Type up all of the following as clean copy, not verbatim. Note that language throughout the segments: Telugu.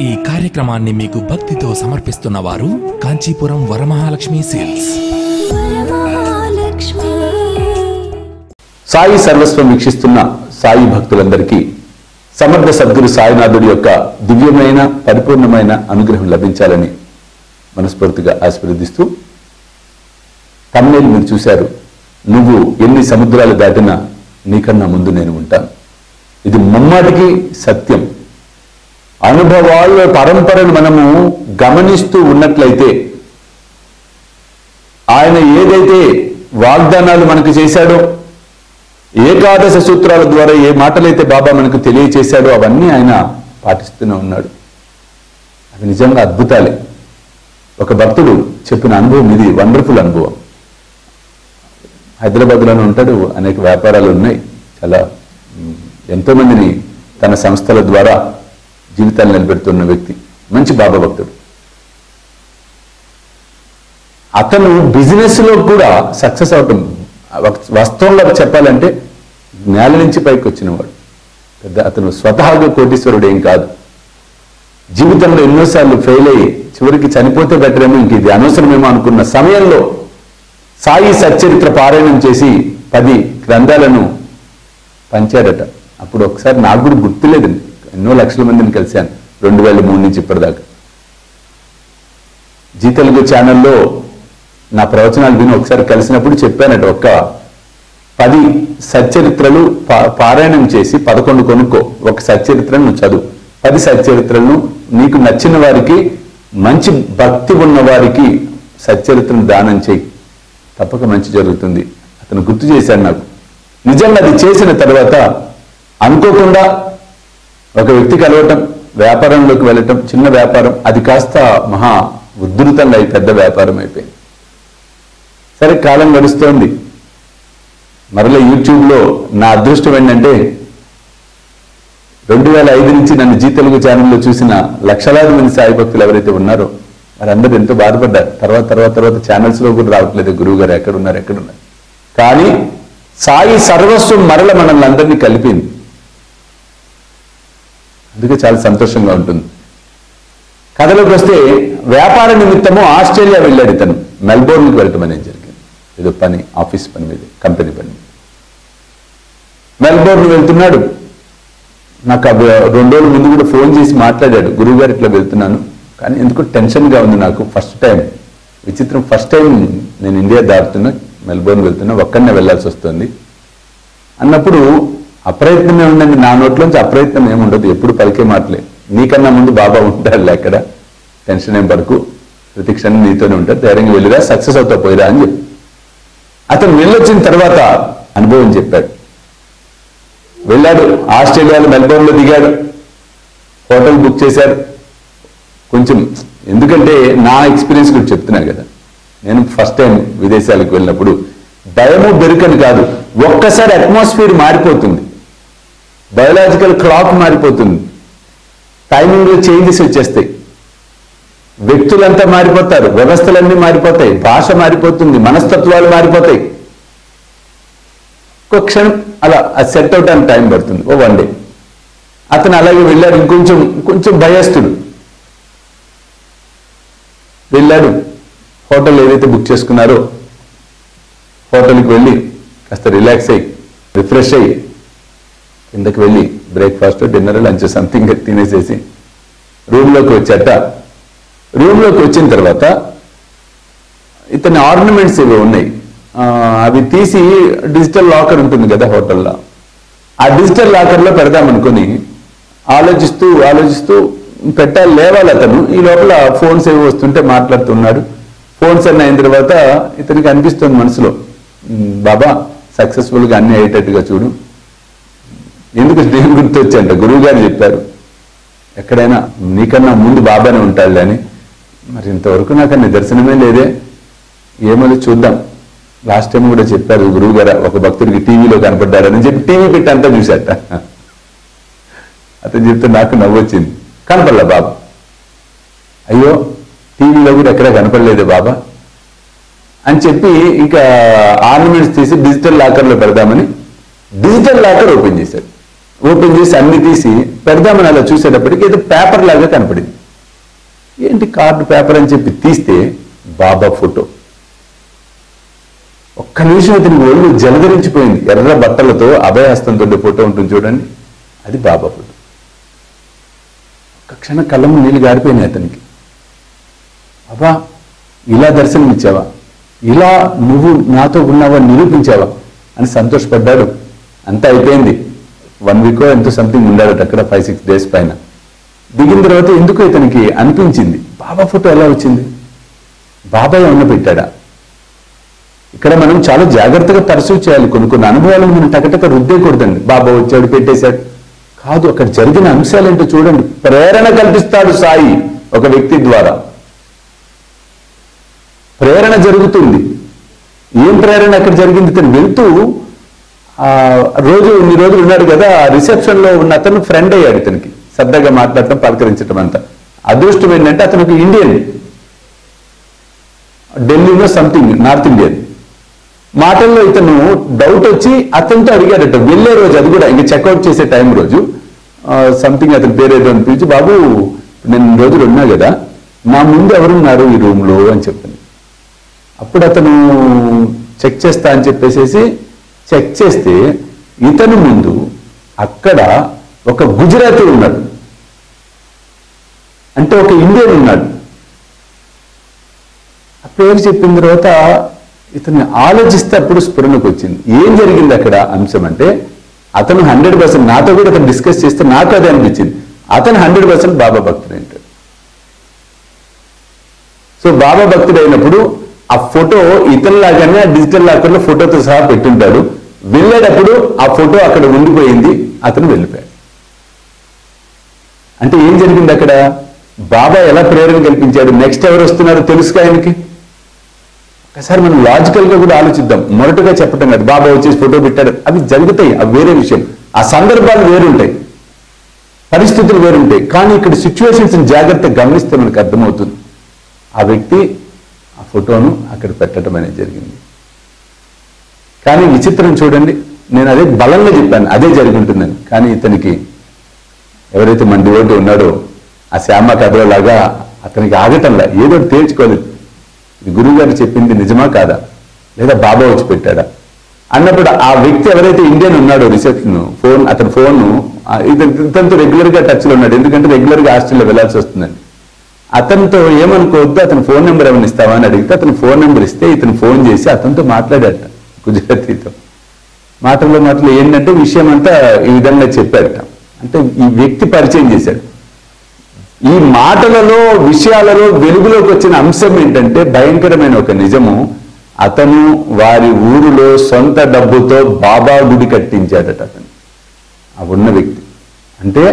ఈ కార్యక్రమాన్ని మీకు భక్తితో సమర్పిస్తున్న వారు కాంచీపురం వరమహాలక్ష్మి సేల్స్. సాయి సర్వస్వం వీక్షిస్తున్న సాయి భక్తులందరికీ సమర్థ సద్గురు సాయినాథుడి యొక్క దివ్యమైన పరిపూర్ణమైన అనుగ్రహం లభించాలని మనస్ఫూర్తిగా ఆశీర్వదిస్తూ, తమ్నేల్ మీరు చూశారు, నువ్వు ఎన్ని సముద్రాలు దాటినా నీకన్నా ముందు నేను ఉంటాను. ఇది ముమ్మాటికి సత్యం. అనుభవాల పరంపరను మనము గమనిస్తూ ఉన్నట్లయితే, ఆయన ఏదైతే వాగ్దానాలు మనకు చేశాడో, ఏకాదశ సూత్రాల ద్వారా ఏ మాటలైతే బాబా మనకు తెలియచేశాడో అవన్నీ ఆయన పాటిస్తూనే ఉన్నాడు. అవి నిజంగా అద్భుతాలే. ఒక భక్తుడు చెప్పిన అనుభవం ఇది, వండర్ఫుల్ అనుభవం. హైదరాబాద్లోనే ఉంటాడు, అనేక వ్యాపారాలు ఉన్నాయి, చాలా ఎంతో మందిని తన సంస్థల ద్వారా జీవితాలు నిలబెడుతున్న వ్యక్తి, మంచి బాబా భక్తుడు. అతను బిజినెస్ లో కూడా సక్సెస్ అవటం, వాస్తవంగా చెప్పాలంటే నేల నుంచి పైకి వచ్చినవాడు. పెద్ద అతను స్వతహాగా కోటీశ్వరుడు ఏం కాదు. జీవితంలో ఎన్నోసార్లు ఫెయిల్ అయ్యి చివరికి చనిపోతే బెటరేమో, ఇంక ఇది అనవసరమేమో అనుకున్న సమయంలో సాయి సచ్చరిత్ర పారాయణం చేసి 10 గ్రంథాలను పంచాడట. అప్పుడు ఒకసారి నాకు కూడా గుర్తులేదండి, ఎన్నో లక్షల మందిని కలిశాను 2003 నుంచి ఇప్పటిదాకా. జీ తెలుగు ఛానల్లో నా ప్రవచనాలు విని ఒకసారి కలిసినప్పుడు చెప్పానట, ఒక 10 సచ్చరిత్రలు పారాయణం చేసి 11 కొనుక్కో, ఒక సచ్చరిత్రను నువ్వు చదువు, 10 సచ్చరిత్రలను నీకు నచ్చిన వారికి, మంచి భక్తి ఉన్న వారికి సచ్చరిత్రను దానం చేయి, తప్పక మంచి జరుగుతుంది. అతను గుర్తు చేశాడు నాకు. నిజంగా అది చేసిన తర్వాత అనుకోకుండా ఒక వ్యక్తి కలవటం, వ్యాపారంలోకి వెళ్ళటం, చిన్న వ్యాపారం, అది కాస్త మహా ఉద్ధృతంగా పెద్ద వ్యాపారం అయిపోయింది. సరే, కాలం గడుస్తోంది. మరలా యూట్యూబ్లో నా అదృష్టం ఏంటంటే 2005 నుంచి నన్ను జీ తెలుగు ఛానల్లో చూసిన లక్షలాది మంది సాయి భక్తులు ఎవరైతే ఉన్నారో వారందరూ ఎంతో బాధపడ్డారు. తర్వాత ఛానల్స్లో కూడా రావట్లేదు, గురువు గారు ఎక్కడున్నారు. కానీ సాయి సర్వస్వం మరల మనల్ని అందరినీ కలిపింది. అందుకే చాలా సంతోషంగా ఉంటుంది. కథలోకి వస్తే, వ్యాపార నిమిత్తము ఆస్ట్రేలియా వెళ్ళాడు ఇతను. మెల్బోర్న్కి వెళ్ళటం అనేది జరిగింది, ఏదో పని, ఆఫీస్ పని మీద, కంపెనీ పని మీద. మెల్బోర్న్ వెళ్తున్నాడు. నాకు 2 రోజుల ముందు కూడా ఫోన్ చేసి మాట్లాడాడు, గురువు గారు ఇట్లా వెళ్తున్నాను, కానీ ఎందుకు టెన్షన్గా ఉంది నాకు. ఫస్ట్ టైం, విచిత్రం, ఫస్ట్ టైం నేను ఇండియా దాటుతున్నా, మెల్బోర్న్ వెళ్తున్నా, ఒక్కడనే వెళ్లాల్సి వస్తుంది అన్నప్పుడు అప్రయత్నమే ఉండండి. నా నోట్లోంచి అప్రయత్నం ఏముండదు, ఎప్పుడు పలికే మాటలే. నీకన్నా ముందు బాబా ఉంటాడు అక్కడ, టెన్షన్ ఏం పడకు, ప్రతి క్షణం నీతోనే ఉంటాడు, ధైర్యంగా వెళ్ళిరా, సక్సెస్ అవుతా పోయిరా అని చెప్పి అతను వెళ్ళొచ్చిన తర్వాత అనుభవం చెప్పాడు. వెళ్ళాడు, ఆస్ట్రేలియాలో మెల్బోర్న్లో దిగాడు, హోటల్ బుక్ చేశారు. కొంచెం, ఎందుకంటే నా ఎక్స్పీరియన్స్ కూడా చెప్తున్నా కదా, నేను ఫస్ట్ టైం విదేశాలకు వెళ్ళినప్పుడు భయము బెరుకని కాదు, ఒక్కసారి అట్మాస్ఫియర్ మారిపోతుంది, బయోలాజికల్ క్లాక్ మారిపోతుంది, టైమింగ్లో చేంజెస్ వచ్చేస్తాయి, వ్యక్తులంతా మారిపోతారు, వ్యవస్థలన్నీ మారిపోతాయి, భాష మారిపోతుంది, మనస్తత్వాలు మారిపోతాయి. ఒక క్షణం అలా సెట్ అవడానికి టైం పడుతుంది, ఓ 1 డే. అతను అలాగే వెళ్ళాడు, కొంచెం భయస్తుడు. వెళ్ళాడు, హోటల్ ఏదైతే బుక్ చేసుకున్నారో హోటల్కి వెళ్ళి కాస్త రిలాక్స్ అయ్యి, రిఫ్రెష్ అయ్యి, కిందకి వెళ్ళి బ్రేక్ఫాస్ట్, డిన్నర్, లంచ్ సంథింగ్ తినేసేసి రూమ్లోకి వచ్చాట. రూమ్లోకి వచ్చిన తర్వాత ఇతని ఆర్నమెంట్స్ ఏవో ఉన్నాయి, అవి తీసి డిజిటల్ లాకర్ ఉంటుంది కదా హోటల్లో, ఆ డిజిటల్ లాకర్లో పెడదామనుకొని ఆలోచిస్తూ పెట్టాలి, లేవాలి అతను. ఈ లోపల ఫోన్స్ ఏవి వస్తుంటే మాట్లాడుతున్నాడు. ఫోన్స్ అన్నీ అయిన తర్వాత ఇతనికి అనిపిస్తుంది మనసులో, బాబా సక్సెస్ఫుల్గా అన్నీ అయ్యేటట్టుగా చూడు. ఎందుకు దేని గుర్తు వచ్చాయంట, గురువు గారు చెప్పారు ఎక్కడైనా నీకన్నా ముందు బాబానే ఉంటాడు అని. మరి ఇంతవరకు నాకు నిదర్శనమే లేదే, ఏమో చూద్దాం. లాస్ట్ టైం కూడా చెప్పారు గురువు గారు, ఒక భక్తుడికి టీవీలో కనపడ్డారని చెప్పి టీవీ పెట్టి అంతా చూశాట. అతను చెప్తే నాకు నవ్వొచ్చింది, కనపడలే బాబా. అయ్యో, టీవీలో కూడా ఎక్కడా కనపడలేదే బాబా అని చెప్పి ఇంకా ఆర్నమెంట్స్ తీసి డిజిటల్ లాకర్లో పెడదామని డిజిటల్ లాకర్ ఓపెన్ చేశాడు. ఓపెన్ చేసి అన్ని తీసి పెడదామని అలా చూసేటప్పటికి ఏదో పేపర్ లాగా కనపడింది. ఏంటి కార్డు పేపర్ అని చెప్పి తీస్తే బాబా ఫోటో. ఒక్క నిమిషం అతని ఒళ్ళు జలధరించిపోయింది. ఎర్ర బట్టలతో అభయహస్తంతో ఫోటో ఉంటుంది చూడండి, అది బాబా ఫోటో. ఒక్క క్షణం కళ్ళము నీళ్ళు గారిపోయినాయి అతనికి. అబ్బా, ఇలా దర్శనం ఇచ్చావా, ఇలా నువ్వు నాతో ఉన్నావా నిరూపించావా అని సంతోషపడ్డాడు. అంతా అయిపోయింది. 1 వీక్ ఎంతో సంథింగ్ ఉండాడట అక్కడ, 5-6 డేస్ పైన. దిగిన తర్వాత ఎందుకు ఇతనికి అనిపించింది, బాబా ఫోటో ఎలా వచ్చింది, బాబా ఏమన్నా పెట్టాడా? ఇక్కడ మనం చాలా జాగ్రత్తగా పర్సూ చేయాలి. కొన్ని అనుభవాలను మనం టకటక రుద్దేకూడదండి. బాబా వచ్చాడు పెట్టేశాడు కాదు, అక్కడ జరిగిన అంశాలేంటో చూడండి. ప్రేరణ కల్పిస్తాడు సాయి ఒక వ్యక్తి ద్వారా. ప్రేరణ జరుగుతుంది. ఏం ప్రేరణ అక్కడ జరిగింది? ఇతను వెళ్తూ ఇన్ని రోజులు ఉన్నాడు కదా, రిసెప్షన్ లో ఉన్న అతను ఫ్రెండ్ అయ్యాడు ఇతనికి. సరదాగా మాట్లాడటం, పలకరించడం అంతా. అదృష్టం ఏంటంటే అతను ఒక ఇండియన్, ఢిల్లీలో సంథింగ్ నార్త్ ఇండియన్. మాటల్లో ఇతను డౌట్ వచ్చి అతనితో అడిగాడట వెళ్ళే రోజు, అది కూడా ఇంక చెక్అవుట్ చేసే టైం రోజు. సంథింగ్ అతని పేరు ఏదో అని పిలిచి, బాబు నేను 2 రోజులు ఉన్నా కదా, నా ముందు ఎవరున్నారు ఈ రూమ్ లో అని చెప్పింది. అప్పుడు అతను చెక్ చేస్తా అని చెప్పేసి చెక్ చేస్తే ఇతను ముందు అక్కడ ఒక గుజరాతీ ఉన్నాడు, అంటే ఒక ఇండియన్ ఉన్నాడు. ఆ పేరు చెప్పిన తర్వాత ఇతన్ని ఆలోచిస్తే అప్పుడు స్ఫురణకు వచ్చింది. ఏం జరిగింది అక్కడ అంశం అంటే, అతను 100%, నాతో కూడా అతను డిస్కస్ చేస్తే నాకు అదే అనిపించింది, అతను 100% బాబా భక్తుడు అంటాడు. సో బాబా భక్తుడు అయినప్పుడు ఆ ఫోటో ఇతనిలాగానే డిజిటల్ లాకర్లో ఫోటోతో సహా పెట్టుంటాడు. వెళ్ళేటప్పుడు ఆ ఫోటో అక్కడ ఉండిపోయింది, అతను వెళ్ళిపోయాడు. అంటే ఏం జరిగింది అక్కడ? బాబా ఎలా ప్రేరణ కల్పించాడు, నెక్స్ట్ ఎవరు వస్తున్నారో తెలుసుగా ఆయనకి. ఒకసారి మనం లాజికల్ గా కూడా ఆలోచిద్దాం. మొరటుగా చెప్పటం కాదు, బాబా వచ్చేసి ఫోటో పెట్టాడు, అవి జరుగుతాయి, అవి వేరే విషయం. ఆ సందర్భాలు వేరుంటాయి, పరిస్థితులు వేరుంటాయి. కానీ ఇక్కడ సిచ్యువేషన్స్ జాగ్రత్తగా గమనిస్తే మనకు అర్థమవుతుంది. ఆ వ్యక్తి ఆ ఫోటోను అక్కడ పెట్టడం అనేది జరిగింది. కానీ విచిత్రం చూడండి, నేను అదే బలంగా చెప్పాను అదే జరిగి ఉంటుందని. కానీ ఇతనికి ఎవరైతే మన డివోటీ ఉన్నాడో ఆ శ్యామ కథలో లాగా అతనికి ఆగటంలా, ఏదో తేల్చుకోలేదు. ఇది గురువు గారు చెప్పింది నిజమా కాదా, లేదా బాబా వచ్చి పెట్టాడా అన్నప్పుడు ఆ వ్యక్తి ఎవరైతే ఇండియన్ ఉన్నాడో రిసెప్షన్ ఫోన్, అతని ఫోన్ ఇతనితో రెగ్యులర్ గా టచ్ లో ఉన్నాడు. ఎందుకంటే రెగ్యులర్ గా హాస్టల్లో వెళ్లాల్సి వస్తుందండి. అతనితో ఏమనుకోవద్దు, అతని ఫోన్ నెంబర్ ఏమైనా ఇస్తావా అని అడిగితే అతను ఫోన్ నెంబర్ ఇస్తే ఇతను ఫోన్ చేసి అతనితో మాట్లాడాట గుజరాతీతో. మాటలు ఏంటంటే విషయం అంతా ఈ విధంగా చెప్పాడట. అంటే ఈ వ్యక్తి పరిచయం చేశాడు. ఈ మాటలలో విషయాలలో వెలుగులోకి వచ్చిన అంశం ఏంటంటే భయంకరమైన ఒక నిజము. అతను వారి ఊరిలో సొంత డబ్బుతో బాబా గుడి కట్టించాడట అతను, ఆ ఉన్న వ్యక్తి. అంటే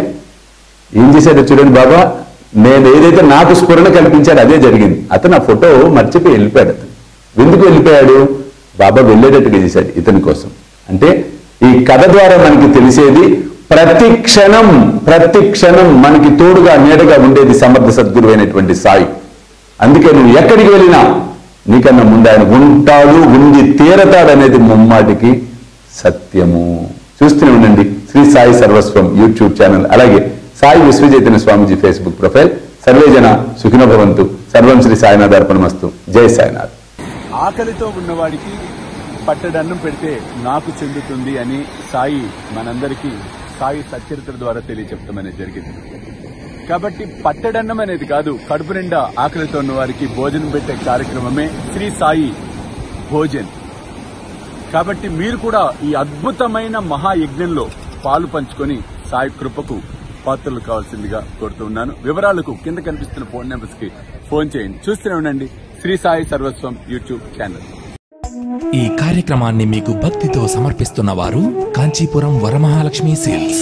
ఏం చేశాడో చూడండి, బాబా నేను ఏదైతే నాకు స్ఫురణ కల్పించాడో అదే జరిగింది. అతను ఆ ఫోటో మర్చిపోయి వెళ్ళిపోయాడు. అతను ఎందుకు వెళ్ళిపోయాడు? బాబా వెళ్ళేటట్టుగా చేశాడు ఇతని కోసం. అంటే ఈ కథ ద్వారా మనకి తెలిసేది, ప్రతి క్షణం మనకి తోడుగా నీడగా ఉండేది సమర్థ సద్గురు అయినటువంటి సాయి. అందుకే నువ్వు ఎక్కడికి వెళ్ళినా నీకన్నా ముందు ఆయన ఉంటాడు, ఉండి తీరతాడు అనేది ముమ్మాటికి సత్యము. చూస్తూనే ఉండండి శ్రీ సాయి సర్వస్వం యూట్యూబ్ ఛానల్, అలాగే సాయి విశ్వచైతన్య స్వామిజీ ఫేస్బుక్ ప్రొఫైల్. సర్వేజన సుఖినో భవంతు. సర్వం శ్రీ సాయినాథ్ అర్పణమస్తు. జై సాయినాథ్. ఆకలితో ఉన్నవాడికి పట్టడన్నం పెడితే నాకు చెందుతుంది అని సాయి మనందరికీ సాయి సచ్చరిత్ర ద్వారా తెలియచెప్పడం అనేది జరిగింది. కాబట్టి పట్టడన్నం అనేది కాదు, కడుపు నిండా ఆకలితో ఉన్న వారికి భోజనం పెట్టే కార్యక్రమమే శ్రీ సాయి భోజన్. కాబట్టి మీరు కూడా ఈ అద్భుతమైన మహాయజ్ఞంలో పాలు పంచుకొని సాయి కృపకు పాత్రలు కావాల్సిందిగా కోరుతున్నాను. వివరాలకు కింద కనిపిస్తున్న ఫోన్ నెంబర్స్ కి ఫోన్ చేయండి. చూస్తూనే ఉండండి శ్రీ సాయి సర్వస్వం యూట్యూబ్ ఛానల్. ఈ కార్యక్రమాన్ని మీకు భక్తితో సమర్పిస్తున్న వారు కాంచీపురం వరమహాలక్ష్మి సేల్స్.